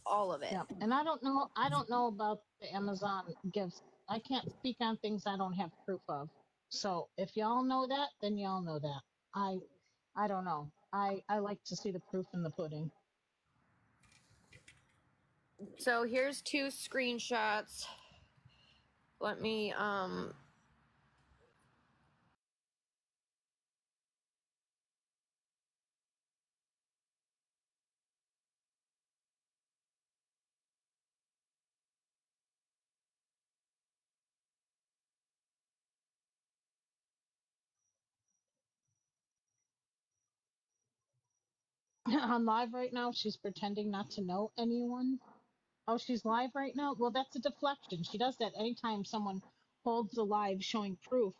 all of it. Yeah, and I don't know about the Amazon gifts. I can't speak on things I don't have proof of. So if y'all know that, then y'all know that. I I don't know. I like to see the proof in the pudding. So here's 2 screenshots. Let me On live right now, she's pretending not to know anyone. Oh, she's live right now? Well, that's a deflection. She does that anytime someone holds the live showing proof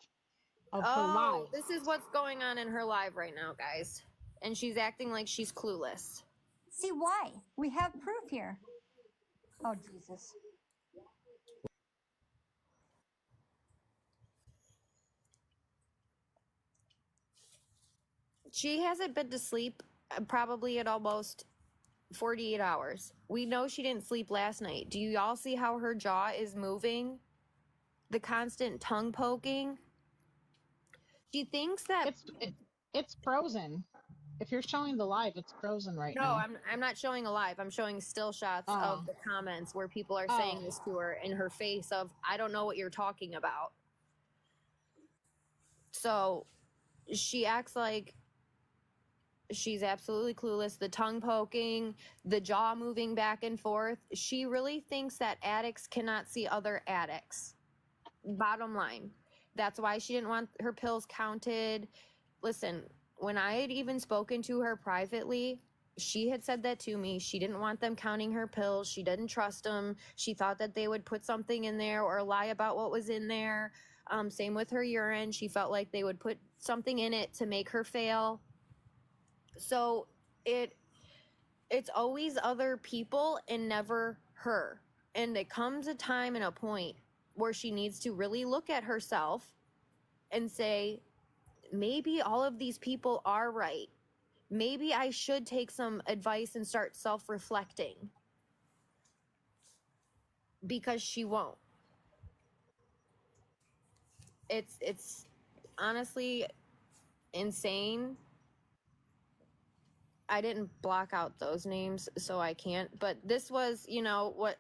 of her Oh, live. this is what's going on in her live right now, guys. And she's acting like she's clueless. See why? We have proof here. Oh, Jesus. She hasn't been to sleep probably at almost 48 hours. We know she didn't sleep last night. Do you all see how her jaw is moving? The constant tongue poking? She thinks that It's frozen. If you're showing the live, it's frozen right no, now. I'm not showing a live. I'm showing still shots of Oh, the comments where people are saying oh, this to her in her face of I don't know what you're talking about. So she acts like she's absolutely clueless. The tongue poking, the jaw moving back and forth. She really thinks that addicts cannot see other addicts. Bottom line. That's why she didn't want her pills counted. Listen, when I had even spoken to her privately, she had said that to me. She didn't want them counting her pills. She didn't trust them. She thought that they would put something in there or lie about what was in there. Same with her urine. She felt like they would put something in it to make her fail. So it's always other people and never her. And it comes a time and a point where she needs to really look at herself and say, maybe all of these people are right. Maybe I should take some advice and start self-reflecting. Because she won't. It's honestly insane. I didn't block out those names, so I can't. But this was,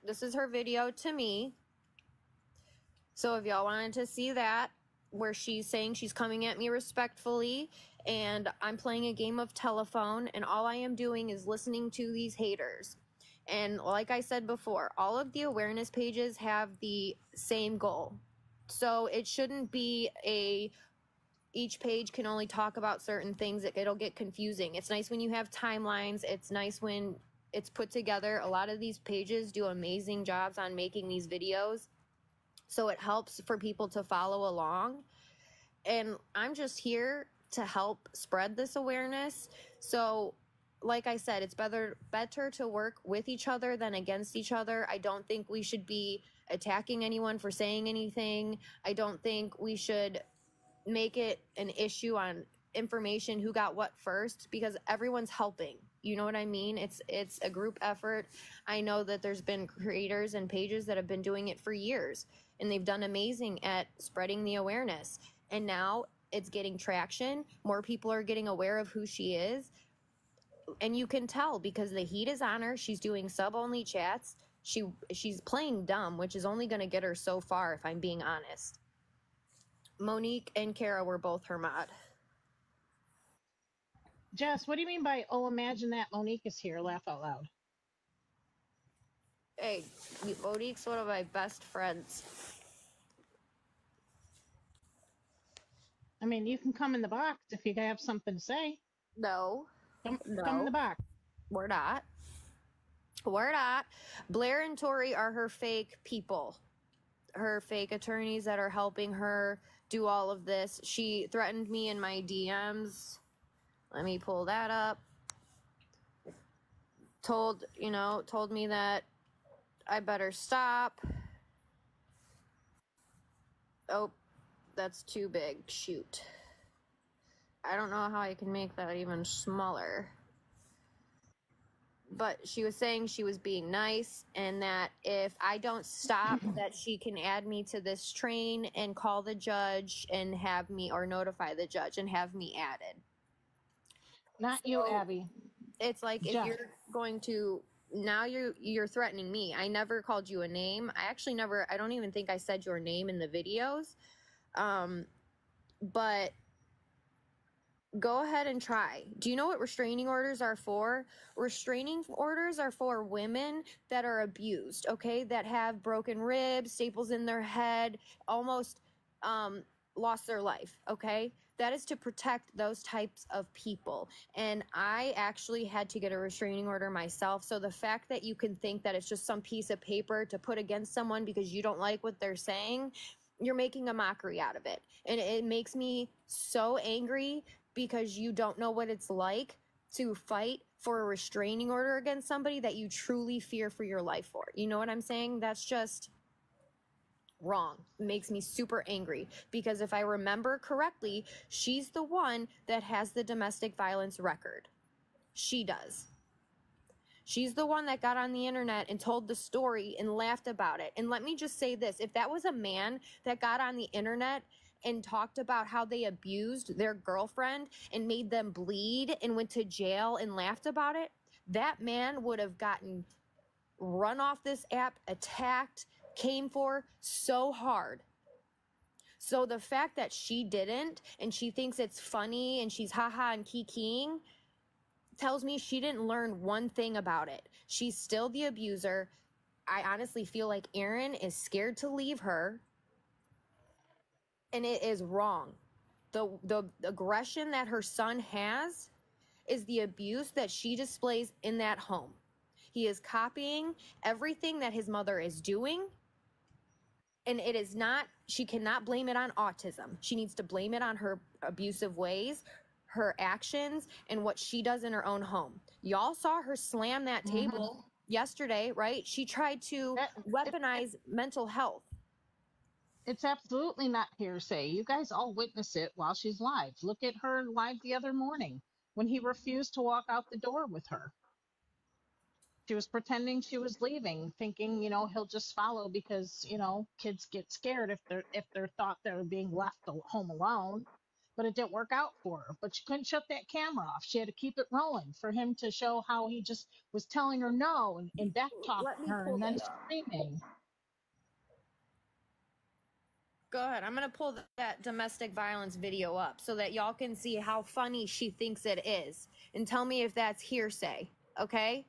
this is her video to me. So if y'all wanted to see that, where she's saying she's coming at me respectfully and I'm playing a game of telephone and all I am doing is listening to these haters. And like I said before, all of the awareness pages have the same goal. So it shouldn't be each page can only talk about certain things. It'll get confusing. It's nice when you have timelines. It's nice when it's put together. A lot of these pages do amazing jobs on making these videos. So it helps for people to follow along. And I'm just here to help spread this awareness. So, like I said, it's better to work with each other than against each other. I don't think we should be attacking anyone for saying anything. I don't think we should make it an issue on information who got what first, because everyone's helping. You know what I mean? It's a group effort. I know that there's been creators and pages that have been doing it for years and they've done amazing at spreading the awareness. And now it's getting traction. More people are getting aware of who she is. And you can tell because the heat is on her. She's doing sub-only chats. She's playing dumb, which is only going to get her so far if I'm being honest. Monique and Kara were both her mod. Jess, what do you mean by, oh, imagine that Monique is here? Laugh out loud. Hey, Monique's one of my best friends. I mean, you can come in the box if you have something to say. No, Come in the box. we're not. We're not. Blair and Tori are her fake people. Her fake attorneys that are helping her do all of this. She threatened me in my DMs. Let me pull that up. Told me that I better stop. Oh, that's too big. Shoot. I don't know how I can make that even smaller. but she was saying she was being nice and that if I don't stop, that she can add me to this train and call the judge and have me, or notify the judge and have me added. Not So you, Abby. it's like, if Jeff. you're going to, now you're threatening me. I never called you a name. I don't even think I said your name in the videos. But go ahead and try. Do you know what restraining orders are for? Restraining orders are for women that are abused, okay? That have broken ribs, staples in their head, almost lost their life, okay? That is to protect those types of people. And I actually had to get a restraining order myself. So the fact that you can think that it's just some piece of paper to put against someone because you don't like what they're saying, you're making a mockery out of it. And it makes me so angry, because you don't know what it's like to fight for a restraining order against somebody that you truly fear for your life for. You know what I'm saying? That's just wrong. It makes me super angry, because if I remember correctly, she's the one that has the domestic violence record. She does. She's the one that got on the internet and told the story and laughed about it. And let me just say this, if that was a man that got on the internet and talked about how they abused their girlfriend and made them bleed and went to jail and laughed about it, that man would have gotten run off this app, attacked, came for so hard. So the fact that she didn't, and she thinks it's funny and she's haha and kikiing, tells me she didn't learn one thing about it. She's still the abuser. I honestly feel like Aaron is scared to leave her, and it is wrong. The aggression that her son has is the abuse that she displays in that home. He is copying everything that his mother is doing, and it is not, she cannot blame it on autism. She needs to blame it on her abusive ways, her actions, and what she does in her own home. Y'all saw her slam that table yesterday, right? She tried to weaponize mental health. It's absolutely not hearsay. You guys all witness it while she's live. Look at her live the other morning when he refused to walk out the door with her. She was pretending she was leaving, thinking, he'll just follow because, kids get scared if they're thought they're being left home alone. But it didn't work out for her. But she couldn't shut that camera off. She had to keep it rolling for him to show how he just was telling her no and back talking her and then screaming. Go ahead. I'm going to pull that domestic violence video up so that y'all can see how funny she thinks it is. And tell me if that's hearsay, okay?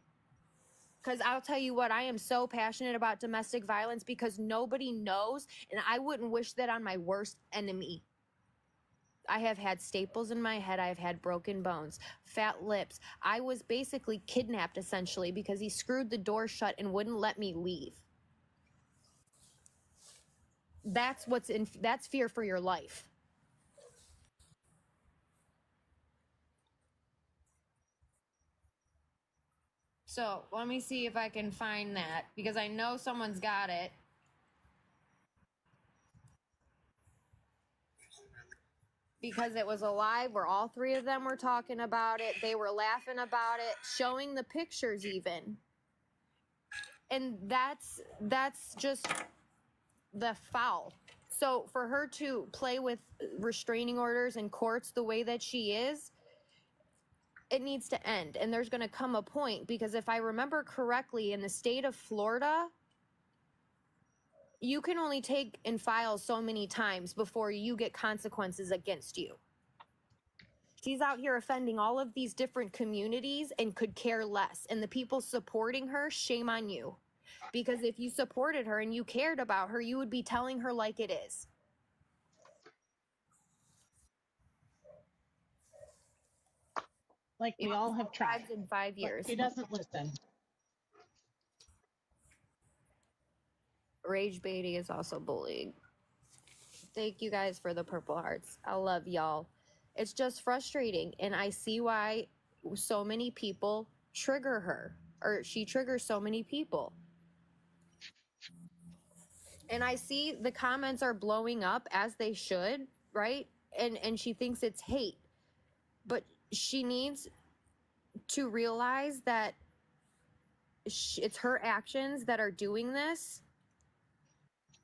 Because I'll tell you what, I am so passionate about domestic violence because nobody knows, and I wouldn't wish that on my worst enemy. I have had staples in my head. I've had broken bones, fat lips. I was basically kidnapped, essentially, because he screwed the door shut and wouldn't let me leave. That's fear for your life. So let me see if I can find that, because I know someone's got it. Because it was alive where all three of them were talking about it. They were laughing about it, showing the pictures even. And that's just the foul. So for her to play with restraining orders in courts the way that she is, it needs to end. And there's going to come a point, because if I remember correctly, in the state of Florida, you can only take and file so many times before you get consequences against you. She's out here offending all of these different communities and could care less. And the people supporting her, shame on you. Because if you supported her and you cared about her, you would be telling her like it is. Like we all have tried. In 5 years. But she doesn't listen. Rage Beatty is also bullying. Thank you guys for the purple hearts. I love y'all. It's just frustrating. And I see why so many people trigger her, or she triggers so many people. And I see the comments are blowing up, as they should, right? And she thinks it's hate. But she needs to realize that it's her actions that are doing this,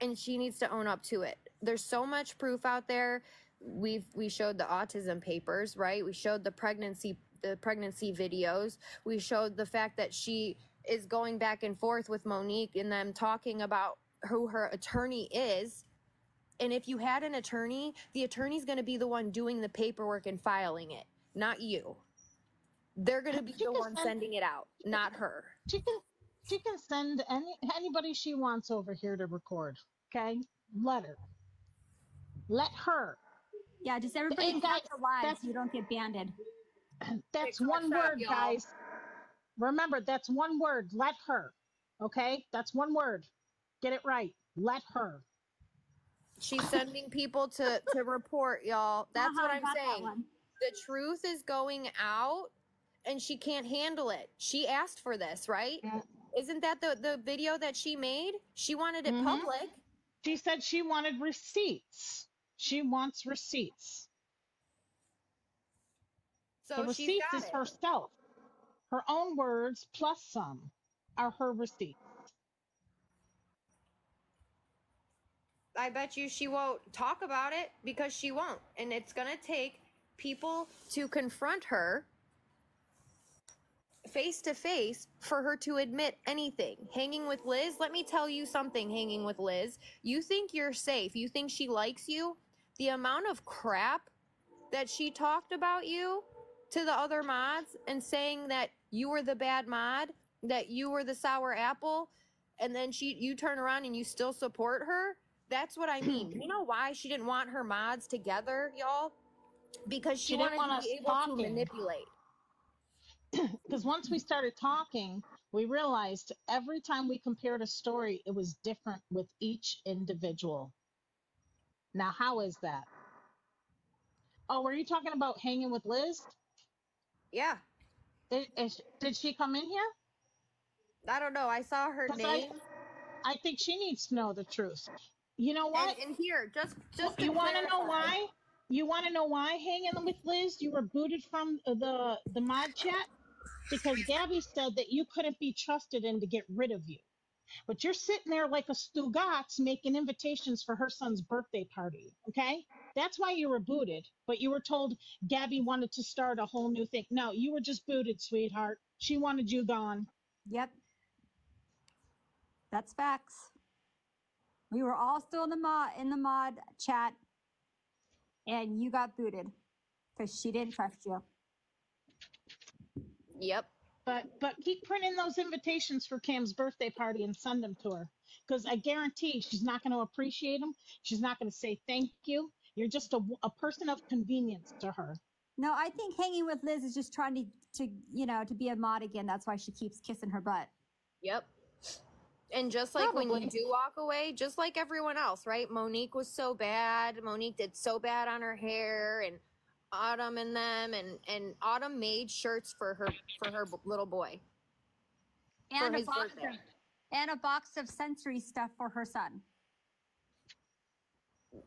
and she needs to own up to it. There's so much proof out there. We showed the autism papers, right? We showed the pregnancy videos. We showed the fact that she is going back and forth with Monique and them talking about who her attorney is. And if you had an attorney, the attorney's going to be the one doing the paperwork and filing it, not you. They're going to be the one sending it out, not her. She can send anybody she wants over here to record. Okay, let her. Yeah, just everybody And guys, guys, your lives. You don't get banded. That's Okay, one shut up, word, y'all. guys. Remember, that's one word. Let her. Okay, that's one word. Get it right. Let her. She's sending people to report, y'all. That's what I I'm got that saying. one. The truth is going out, and she can't handle it. She asked for this, right? Isn't that the video that she made? She wanted it public. She said she wanted receipts. She wants receipts. So The she's receipts got is it. herself. Her own words plus some are her receipts. I bet you she won't talk about it because she won't. And it's going to take people to confront her face to face for her to admit anything. Hanging with Liz, let me tell you something, hanging with Liz. You think you're safe. You think she likes you. The amount of crap that she talked about you to the other mods and saying that you were the bad mod, that you were the sour apple, and then you turn around and you still support her. That's what I mean. You know why she didn't want her mods together, y'all? Because she didn't wanted want to us be able to talking. manipulate. Because once we started talking, we realized every time we compared a story, it was different with each individual. Now, how is that? Oh, were you talking about hanging with Liz? Yeah. Did she come in here? I don't know. I saw her Because name. I think she needs to know the truth. You know what? And here, just to You want to know clarify. why? You want to know why hanging with Liz? You were booted from the mod chat because Gabby said that you couldn't be trusted and to get rid of you. But you're sitting there like a Stugatz making invitations for her son's birthday party. Okay, that's why you were booted. But you were told Gabby wanted to start a whole new thing. No, you were just booted, sweetheart. She wanted you gone. Yep. That's facts. We were all still in the mod chat, and you got booted because she didn't trust you. Yep. But keep printing those invitations for Cam's birthday party and send them to her. Because I guarantee she's not going to appreciate them. She's not going to say thank you. You're just a person of convenience to her. No, I think hanging with Liz is just trying to be a mod again. That's why she keeps kissing her butt. Yep. And just like Probably. when you do walk away, just like everyone else, right? Monique was so bad. Monique did so bad on her hair, and Autumn and them, and Autumn made shirts for her little boy. And for his birthday. And a box of sensory stuff for her son.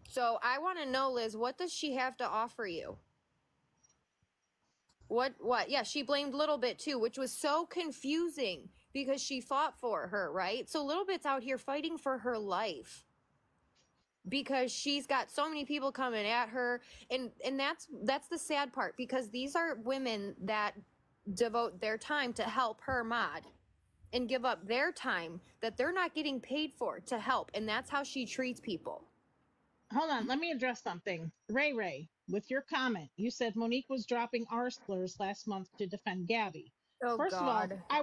So I want to know, Liz, what does she have to offer you? What? Yeah, she blamed Little Bit too, which was so confusing because she fought for her, right? So Little Bit's out here fighting for her life because she's got so many people coming at her, and that's the sad part, because these are women that devote their time to help her mod and give up their time that they're not getting paid for to help, and that's how she treats people. Hold on, let me address something. Ray, with your comment, you said Monique was dropping R slurs last month to defend Gabby. Oh, First of all, God. I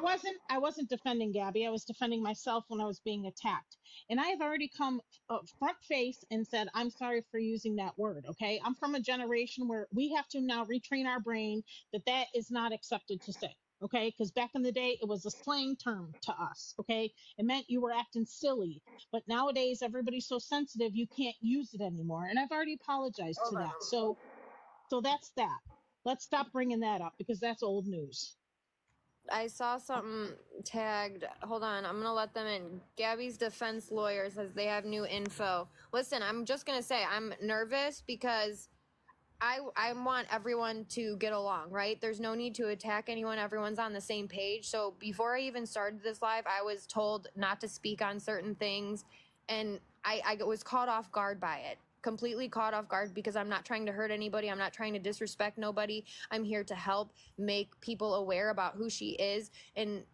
wasn't defending Gabby. I was defending myself when I was being attacked. And I have already come front face and said, I'm sorry for using that word. Okay. I'm from a generation where we have to now retrain our brain that is not accepted to say. Okay. Because back in the day, it was a slang term to us. Okay. It meant you were acting silly. But nowadays, everybody's so sensitive, you can't use it anymore. And I've already apologized to that. So that's that. Let's stop bringing that up because that's old news. I saw something tagged. Hold on, I'm gonna let them in. Gabby's defense lawyer says they have new info. Listen, I'm just gonna say I'm nervous because I want everyone to get along, right? There's no need to attack anyone. Everyone's on the same page. So before I even started this live, I was told not to speak on certain things, and I was caught off guard by it. Completely caught off guard because I'm not trying to hurt anybody. I'm not trying to disrespect nobody. I'm here to help make people aware about who she is, and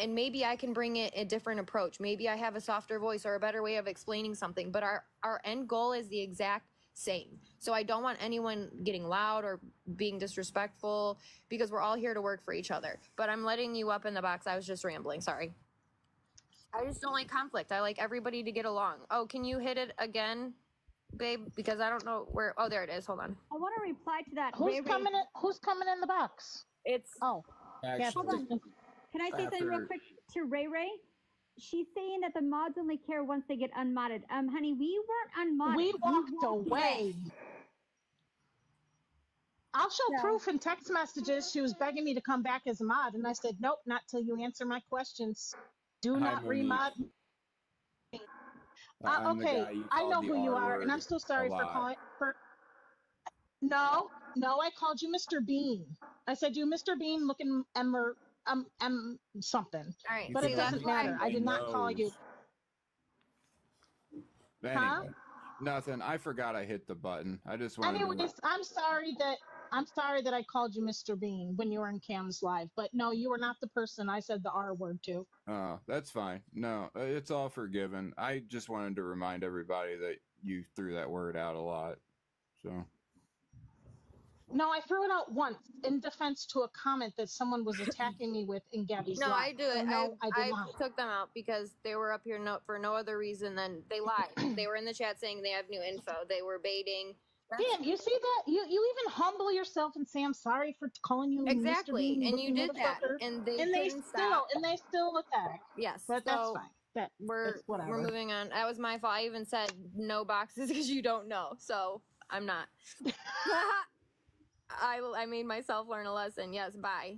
maybe I can bring it a different approach. Maybe I have a softer voice or a better way of explaining something, but our end goal is the exact same. So I don't want anyone getting loud or being disrespectful because we're all here to work for each other. But I'm letting you up in the box. I was just rambling. Sorry. I just don't like conflict. I like everybody to get along. Oh, can you hit it again, babe? Because I don't know where. Oh, there it is. Hold on. I want to reply to that. Who's coming in? Who's coming in the box? It's Oh, Hold on. Can I say something real quick to Ray Ray? She's saying that the mods only care once they get unmodded. Honey, we weren't unmodded. We walked away. I'll show proof in text messages. She was begging me to come back as a mod, and I said, nope, not till you answer my questions. Do not remod. Okay, I know who you are, and I'm so sorry for calling. No, I called you Mr. Bean. I said you Mr. Bean looking something. all right, but it doesn't matter. I did not call you. Anyway, nothing. I forgot I hit the button. I just wanted. Anyways, I'm sorry that I called you Mr. Bean when you were in Cam's live. But no, you were not the person I said the R word to. Oh, that's fine. No, it's all forgiven. I just wanted to remind everybody that you threw that word out a lot. So. No, I threw it out once in defense to a comment that someone was attacking me with in Gabi's live. I do it. No, I took them out because they were up here for no other reason than they lied. They were in the chat saying they have new info. They were baiting. Damn, you see that? You even humble yourself and say I'm sorry for calling you exactly, Mr. Bean, and you did that, and they still attack. Yes, but that's fine. We're moving on. That was my fault. I even said no boxes because you don't know, so I'm not. I made myself learn a lesson. Yes, bye.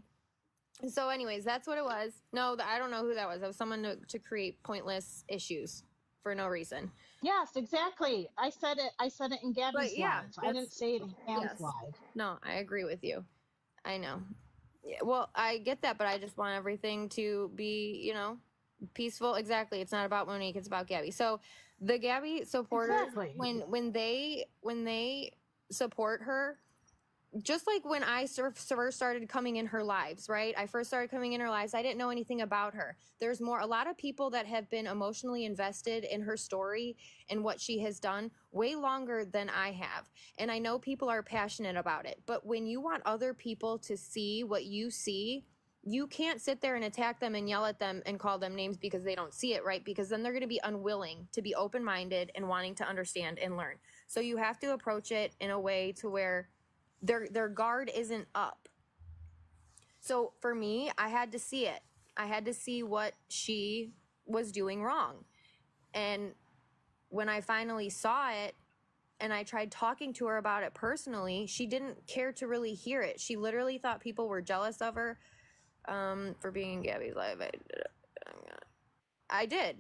So anyways, that's what it was. No, I don't know who that was. That was someone to create pointless issues for no reason. Yes, exactly. I said it in Gabi's live. I didn't say it in Cam's live. No, I agree with you. I know. Yeah, well, I get that, but I just want everything to be, peaceful. Exactly. It's not about Monique. It's about Gabi. So the Gabi supporters, when they support her, just like when I first started coming in her lives, right? I first started coming in her lives. I didn't know anything about her. There's a lot of people that have been emotionally invested in her story and what she has done way longer than I have. And I know people are passionate about it. But when you want other people to see what you see, you can't sit there and attack them and yell at them and call them names because they don't see it, right? Because then they're going to be unwilling to be open-minded and wanting to understand and learn. So you have to approach it in a way to where their guard isn't up. So for me, I had to see it. I had to see what she was doing wrong. And when I finally saw it and I tried talking to her about it personally, she didn't care to really hear it. She literally thought people were jealous of her for being in Gabi's live. I did.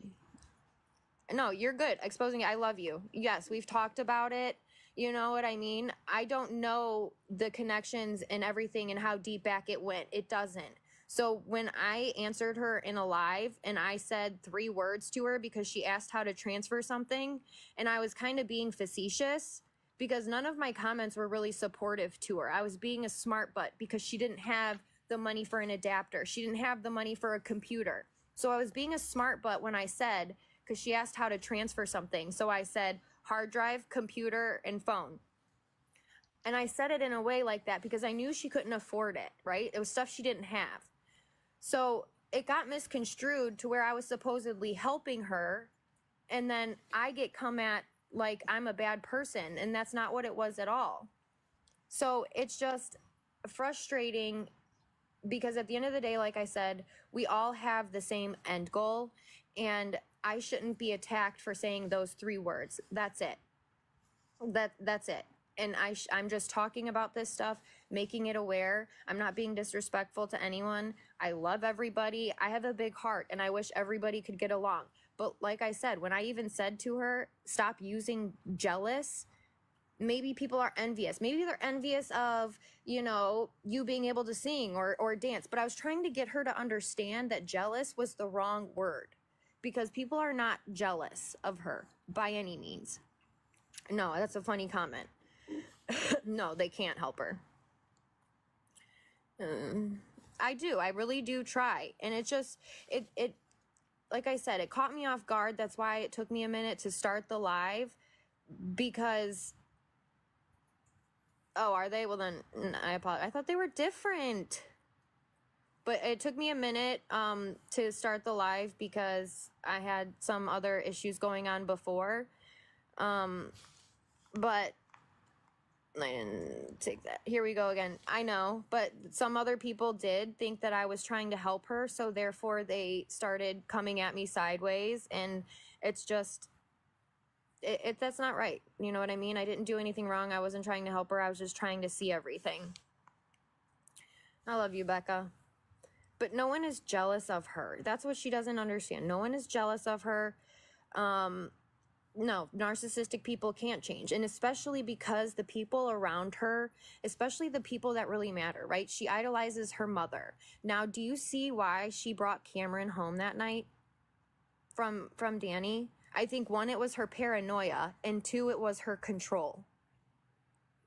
No, you're good. Exposing it. I love you. Yes, we've talked about it. You know what I mean? I don't know the connections and everything and how deep back it went. It doesn't. So when I answered her in a live and I said 3 words to her because she asked how to transfer something, and I was kind of being facetious because none of my comments were really supportive to her. I was being a smart butt because she didn't have the money for an adapter. She didn't have the money for a computer. So I was being a smart butt when I said, because she asked how to transfer something. So I said, hard drive, computer, and phone. And I said it in a way like that because I knew she couldn't afford it, right? It was stuff she didn't have. So it got misconstrued to where I was supposedly helping her, and then I get come at like I'm a bad person, and that's not what it was at all. So it's just frustrating because at the end of the day, like I said, we all have the same end goal, and I shouldn't be attacked for saying those 3 words. That's it. That's it. And I'm just talking about this stuff, making it aware. I'm not being disrespectful to anyone. I love everybody. I have a big heart, and I wish everybody could get along. But like I said, when I even said to her, stop using jealous, maybe people are envious. Maybe they're envious of, you know, you being able to sing or dance. But I was trying to get her to understand that jealous was the wrong word, because people are not jealous of her by any means. No, that's a funny comment. No, they can't help her. I do. I really do try. And it just, it, like I said, it caught me off guard. That's why it took me a minute to start the live, because, oh, are they? Well, then I apologize. I thought they were different. But it took me a minute to start the live because I had some other issues going on before. But I didn't take that. Here we go again. I know, but some other people did think that I was trying to help her, so therefore they started coming at me sideways, and it's just, that's not right. You know what I mean? I didn't do anything wrong. I wasn't trying to help her. I was just trying to see everything. I love you, Becca. But no one is jealous of her. That's what she doesn't understand. No one is jealous of her. No, narcissistic people can't change. And especially because the people around her, especially the people that really matter, right? She idolizes her mother. Now, do you see why she brought Cameron home that night from Danny? I think, one, it was her paranoia, and two, it was her control.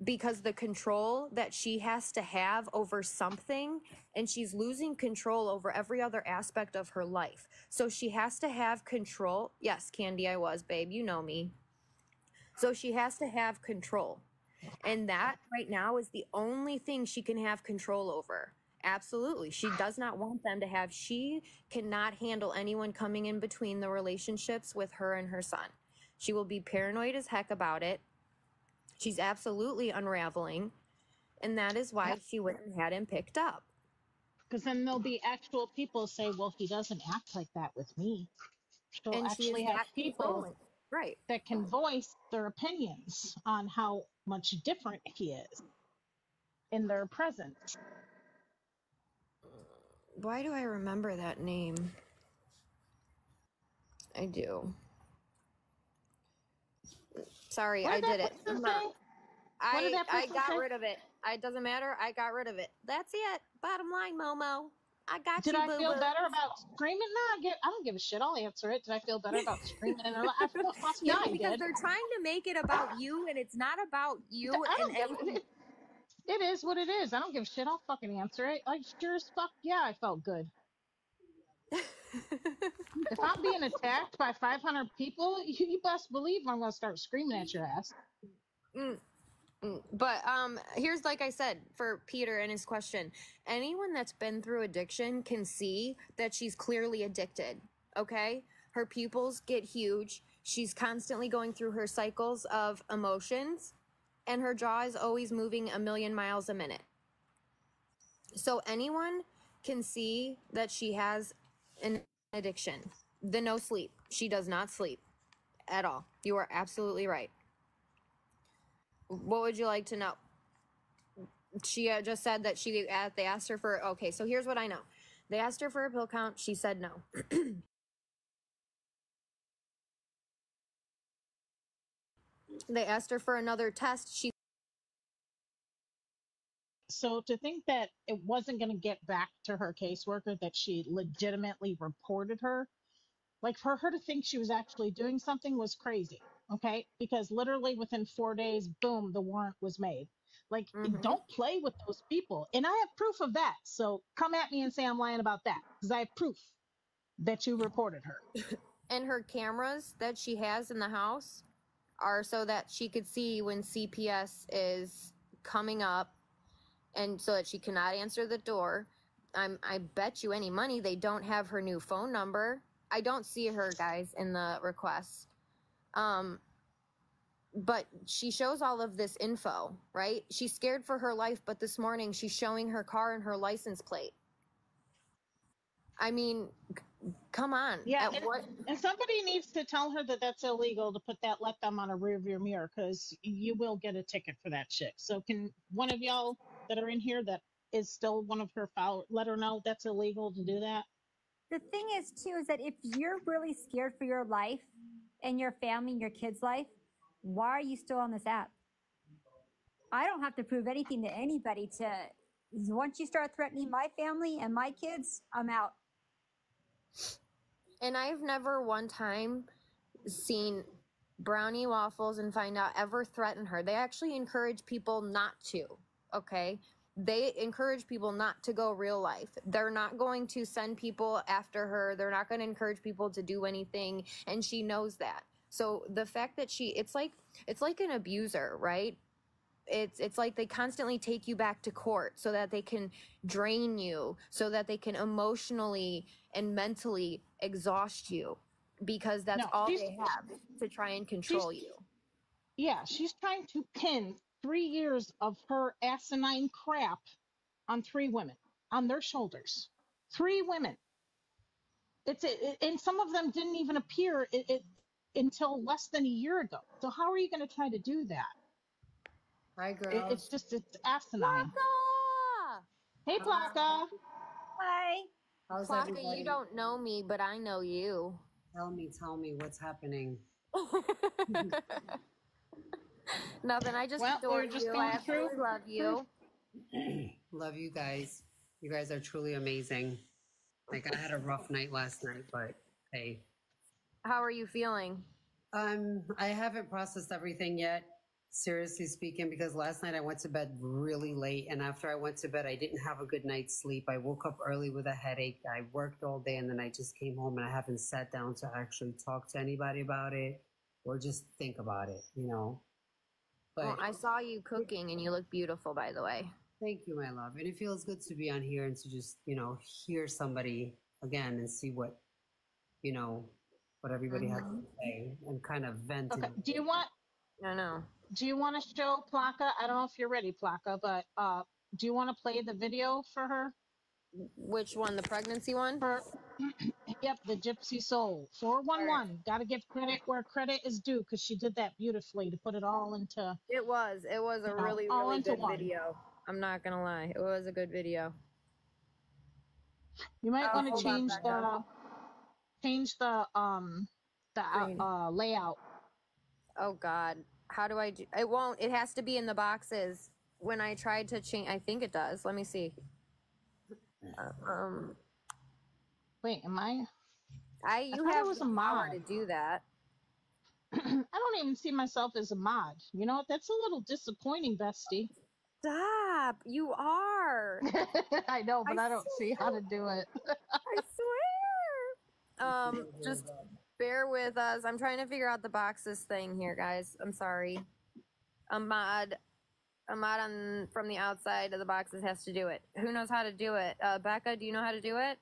Because the control that she has to have over something, and she's losing control over every other aspect of her life. So she has to have control. Yes, Candy, I was, babe. You know me. So she has to have control. And that right now is the only thing she can have control over. Absolutely. She does not want them to have, she cannot handle anyone coming in between the relationships with her and her son. She will be paranoid as heck about it. She's absolutely unraveling, and that is why she went and had him picked up. Because then there'll be actual people say, well, he doesn't act like that with me. She'll And she is actually have that people controlling. Right. that can voice their opinions on how much different he is in their presence. Why do I remember that name? I do. Sorry, I did it. I got rid of it. It doesn't matter. I got rid of it. That's it. Bottom line, Momo. I got Did you, I boo-boo. feel better about screaming? No, I don't give a shit. I'll answer it. Did I feel better about screaming in her life? No, because they're trying to make it about you, and it's not about you. I don't give it. It is what it is. I don't give a shit. I'll fucking answer it. Like, sure as fuck, yeah, I felt good. If I'm being attacked by 500 people, you best believe I'm gonna start screaming at your ass. But here's, like I said, for Peter and his question, anyone that's been through addiction can see that she's clearly addicted. Okay, her pupils get huge. She's constantly going through her cycles of emotions, and her jaw is always moving 1,000,000 miles a minute. So anyone can see that she has an addiction. The no sleep. She does not sleep at all. You are absolutely right. What would you like to know? She just said that they asked her for, okay, so here's what I know. They asked her for a pill count. She said no. They asked her for another test. So to think that it wasn't going to get back to her caseworker, that she legitimately reported her, like for her to think she was actually doing something was crazy. Okay. Because literally within 4 days, boom, the warrant was made. Like, don't play with those people. And I have proof of that. So come at me and say I'm lying about that, because I have proof that you reported her. And her cameras that she has in the house are so that she could see when CPS is coming up, and so that she cannot answer the door. I bet you any money they don't have her new phone number. I don't see her, guys, in the requests. But she shows all of this info, right? She's scared for her life, but this morning she's showing her car and her license plate. I mean, come on. Yeah, and somebody needs to tell her that that's illegal, to put that, let them on a rear view mirror, because you will get a ticket for that shit. So can one of y'all that are in here that is still one of her followers let her know that's illegal to do that? The thing is, too, is that if you're really scared for your life and your family and your kids' life, why are you still on this app? I don't have to prove anything to anybody. Once you start threatening my family and my kids, I'm out. And I've never one time seen Brownie Waffles and Find Out ever threaten her. They actually encourage people not to, okay? They encourage people not to go real life. They're not going to send people after her. They're not going to encourage people to do anything, and she knows that. So the fact that it's like an abuser, right? It's like they constantly take you back to court so that they can drain you, so that they can emotionally and mentally exhaust you, because that's No, all they have to try and control you. Yeah, she's trying to pin 3 years of her asinine crap on 3 women, on their shoulders. 3 women. And some of them didn't even appear until less than a year ago. So how are you going to try to do that? Hi, girls. It's asinine. Plaka! Hey, Plaka. Hi. How's Plaka, everybody? you don't know me, but I know you. Tell me what's happening. Nothing. I just Well, adore we're just you. going I absolutely through. love you. Love you guys. You guys are truly amazing. Like, I had a rough night last night, but hey. How are you feeling? I haven't processed everything yet, seriously speaking, because last night I went to bed really late, and after I went to bed, I didn't have a good night's sleep. I woke up early with a headache. I worked all day, and then I just came home, and I haven't sat down to actually talk to anybody about it or just think about it, you know. But Well, I saw you cooking, and you look beautiful, by the way. thank you, my love. And it feels good to be on here and to just, hear somebody again and see what, what everybody has to say and kind of vent. Okay. it. Do you want to show Plaka? I don't know if you're ready, Plaka, but do you want to play the video for her? Which one? The pregnancy one? Yep, the Gypsy Soul 411. Got to give credit where credit is due because she did that beautifully to put it all into. It was a really, all really into good one. video. I'm not gonna lie, it was a good video. You might want to hold on, change the Screen. layout. Oh God, how do I do? It won't. It has to be in the boxes. When I tried to change, I think it does. Let me see. Wait, am I? You thought have it was the a power mod. to do that. I don't even see myself as a mod. You know what? That's a little disappointing, bestie. Stop! You are. I know, but I don't see how swear. to do it. I swear. Just bear with us. I'm trying to figure out the boxes thing here, guys. I'm sorry. A mod on from the outside of the boxes has to do it. Who knows how to do it? Becca, do you know how to do it?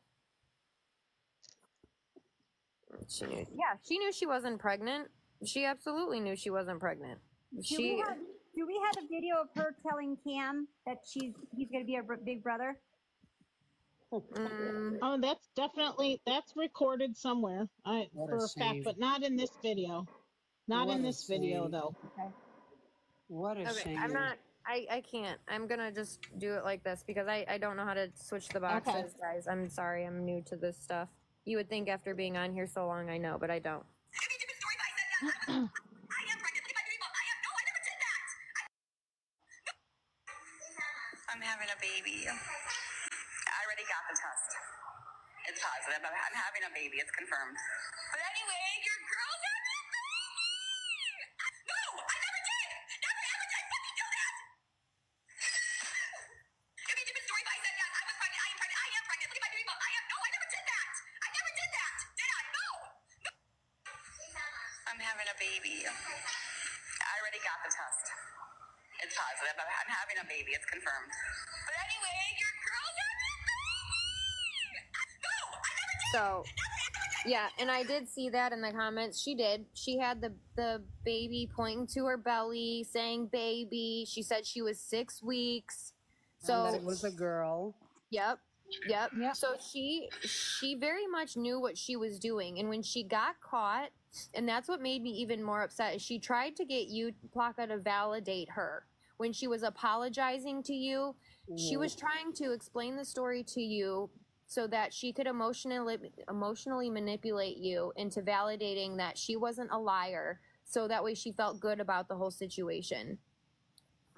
She knew. Yeah, she knew she wasn't pregnant. She absolutely knew she wasn't pregnant. Do we have a video of her telling Cam that he's going to be a big brother? Oh, that's recorded somewhere. For a fact, but not in this video. Not in this video though. Okay. What a shame. I'm not. I can't. I'm gonna just do it like this because I don't know how to switch the boxes, guys. I'm sorry. I'm new to this stuff. You would think after being on here so long I know, but I don't. I'm having a baby. I already got the test. It's positive. I'm having a baby. It's confirmed. But anyway, your girl got this baby! No, I never did! Never ever did I fucking do that! It'd be a different story if I said, yes, I was pregnant, I am pregnant, I am pregnant. Look at my baby bump. No, I never did that! I never did that! Did I? No! I'm having a baby. I already got the test. It's positive. I'm having a baby. It's confirmed. But anyway, your girl got this baby! No, I never did! So, yeah, and I did see that in the comments. She did. She had the baby pointing to her belly, saying baby. She said she was 6 weeks. So And that it was a girl. Yep. So she very much knew what she was doing, and when she got caught, and that's what made me even more upset, is she tried to get you, Plaka, to validate her. When she was apologizing to you, she was trying to explain the story to you so that she could emotionally manipulate you into validating that she wasn't a liar, so that way she felt good about the whole situation.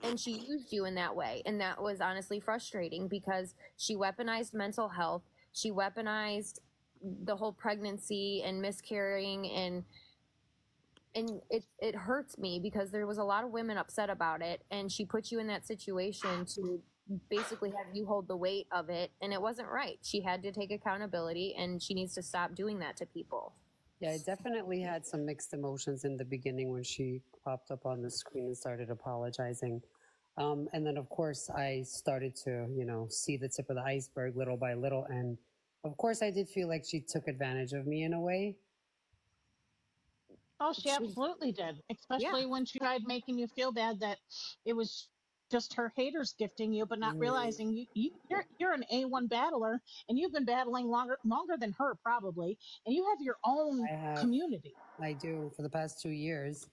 and she used you in that way. And that was honestly frustrating because she weaponized mental health. She weaponized the whole pregnancy and miscarrying, and it hurts me because there was a lot of women upset about it, and she put you in that situation to basically have you hold the weight of it, and it wasn't right. She had to take accountability, and she needs to stop doing that to people. Yeah, I definitely had some mixed emotions in the beginning when she popped up on the screen and started apologizing. And then, of course, I started to, see the tip of the iceberg little by little. And of course, I did feel like she took advantage of me in a way. Oh, she absolutely did, especially when she tried making you feel bad that it was just her haters gifting you, but not realizing you're an A1 battler, and you've been battling longer than her probably, and you have your own community. I do, for the past 2 years.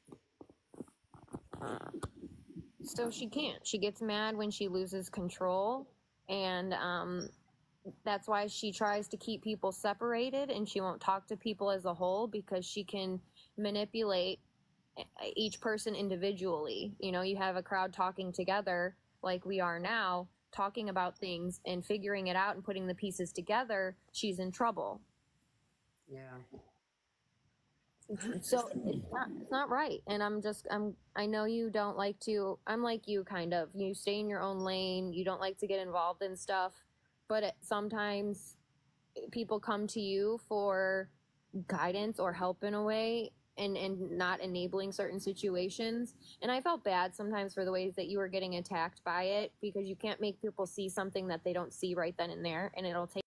So she can't. She gets mad when she loses control, and that's why she tries to keep people separated, and she won't talk to people as a whole because she can manipulate each person individually. You have a crowd talking together like we are now, talking about things and figuring it out and putting the pieces together. She's in trouble. Yeah. So it's not right. And I know you don't like to, I'm like you kind of, you stay in your own lane. You don't like to get involved in stuff, but sometimes people come to you for guidance or help in a way, and not enabling certain situations. And I felt bad sometimes for the ways that you were getting attacked by it, because you can't make people see something that they don't see right then and there, and it'll take